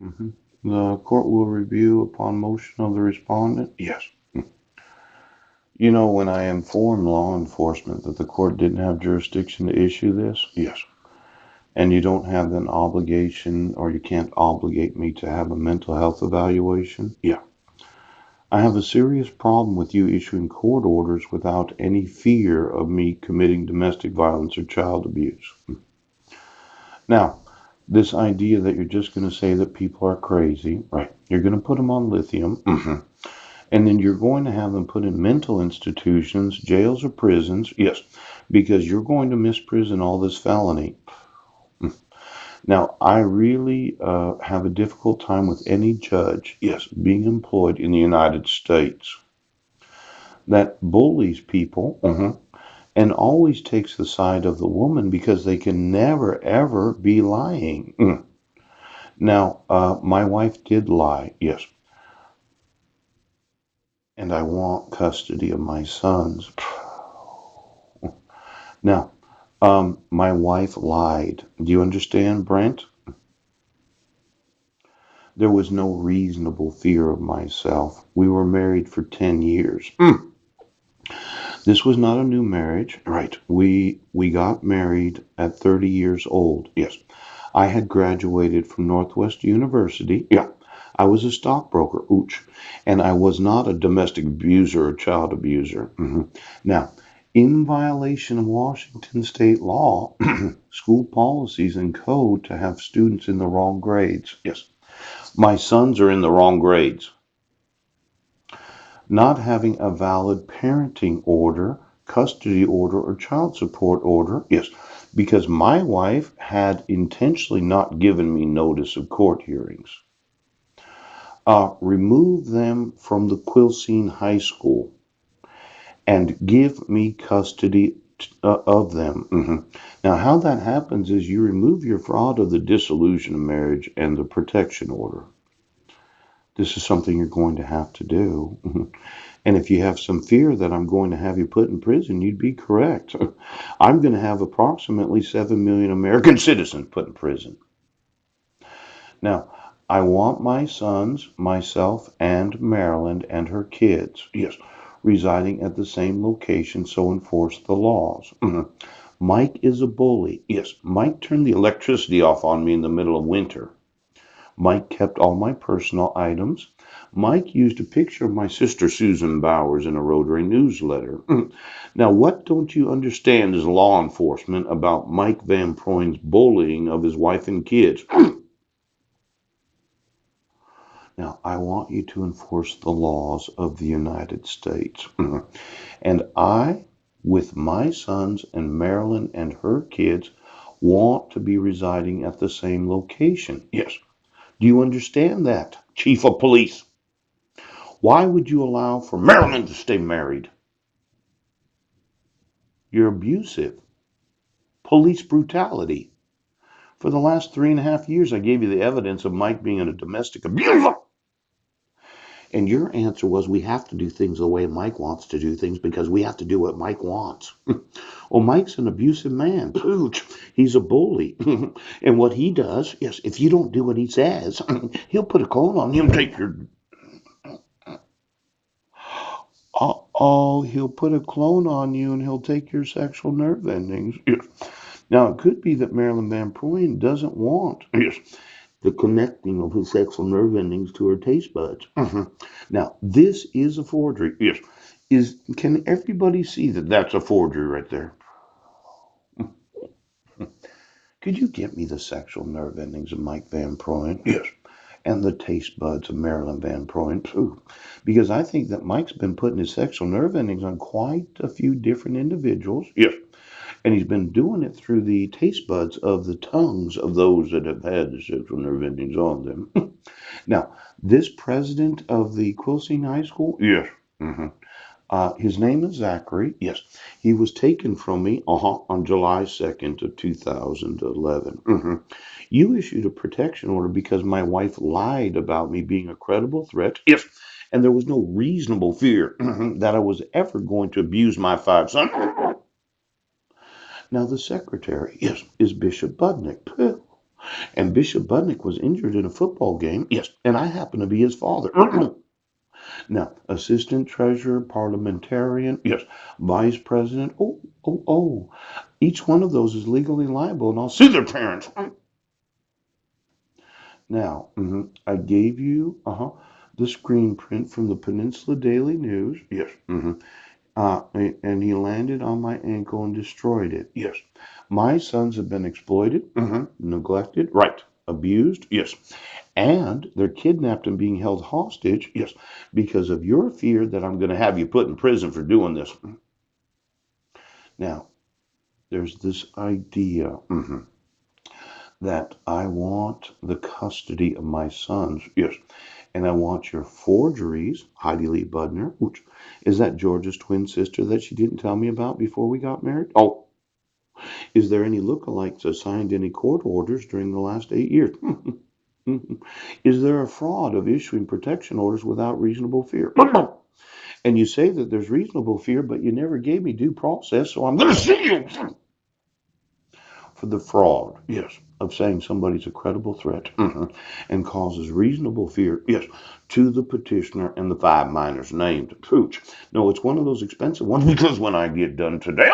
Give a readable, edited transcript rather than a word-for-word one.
Mhm. The court will review upon motion of the respondent? Yes. You know, when I informed law enforcement that the court didn't have jurisdiction to issue this? Yes. And you don't have an obligation, or you can't obligate me to have a mental health evaluation? Yeah. I have a serious problem with you issuing court orders without any fear of me committing domestic violence or child abuse. Now, this idea that you're just going to say that people are crazy, right? You're going to put them on lithium, and then you're going to have them put in mental institutions, jails, or prisons. Yes, because you're going to misprison all this felony. Now, I really have a difficult time with any judge, yes, being employed in the United States that bullies people, and always takes the side of the woman because they can never, ever be lying. Now, my wife did lie, yes, and I want custody of my sons. Now, my wife lied. Do you understand, Brent? There was no reasonable fear of myself. We were married for 10 years. This was not a new marriage. Right. We got married at 30 years old. Yes. I had graduated from Northwest University. Yeah. I was a stockbroker. Ooch. And I was not a domestic abuser or child abuser. Now, in violation of Washington state law, school policies and code to have students in the wrong grades. Yes. My sons are in the wrong grades. Not having a valid parenting order, custody order, or child support order. Yes, because my wife had intentionally not given me notice of court hearings. Remove them from the Quilcene High School and give me custody of them. Now, how that happens is you remove your fraud of the dissolution of marriage and the protection order. This is something you're going to have to do. And if you have some fear that I'm going to have you put in prison, you'd be correct. I'm going to have approximately 7 million American citizens put in prison. Now, I want my sons, myself, and Maryland and her kids, yes, residing at the same location, so enforce the laws. Mike is a bully. Yes, Mike turned the electricity off on me in the middle of winter. Mike kept all my personal items. Mike used a picture of my sister Susan Bowers in a Rotary newsletter. Now, what don't you understand as law enforcement about Mike Van Proyn's bullying of his wife and kids? Now, I want you to enforce the laws of the United States. And I, with my sons and Marilyn and her kids, want to be residing at the same location. Yes. Do you understand that, Chief of Police? Why would you allow for Marilyn to stay married? You're abusive. Police brutality. For the last 3.5 years, I gave you the evidence of Mike being a domestic abuser. And your answer was, we have to do things the way Mike wants to do things because we have to do what Mike wants. Well, Mike's an abusive man. He's a bully. And what he does is, if you don't do what he says, he'll put a cone on you and take your. Oh, he'll put a clone on you and he'll take your sexual nerve endings. Yes. Now, it could be that Marilyn Van Proyn doesn't want, yes, the connecting of his sexual nerve endings to her taste buds. Now, this is a forgery. Yes. Can everybody see that that's a forgery right there? Could you get me the sexual nerve endings of Mike Van Proyn? Yes. And the taste buds of Marilyn Van Proyn, too. Because I think that Mike's been putting his sexual nerve endings on quite a few different individuals. Yes. And he's been doing it through the taste buds of the tongues of those that have had the sexual nerve endings on them. Now, this president of the Quilcene High School, yes, his name is Zachary. Yes, he was taken from me on July 2nd of 2011. You issued a protection order because my wife lied about me being a credible threat. Yes, and there was no reasonable fear that I was ever going to abuse my 5 sons. Now, the secretary, yes, is Bishop Budnick. And Bishop Budnick was injured in a football game. Yes. And I happen to be his father. Now, assistant treasurer, parliamentarian. Yes. Vice president. Oh. Each one of those is legally liable and I'll sue their parents. Now, I gave you the screen print from the Peninsula Daily News. Yes. And he landed on my ankle and destroyed it. Yes. My sons have been exploited, neglected, right, abused, yes, and they're kidnapped and being held hostage, yes, because of your fear that I'm going to have you put in prison for doing this. Now, there's this idea that I want the custody of my sons, yes, and I want your forgeries, Heidi Lee Budner, which is that George's twin sister that she didn't tell me about before we got married? Oh, is there any lookalikes assigned any court orders during the last 8 years? Is there a fraud of issuing protection orders without reasonable fear? And you say that there's reasonable fear, but you never gave me due process, so I'm going to sue you for the fraud, yes, of saying somebody's a credible threat and causes reasonable fear, yes, to the petitioner and the 5 minors named. Pooch. No, it's one of those expensive ones because when I get done today,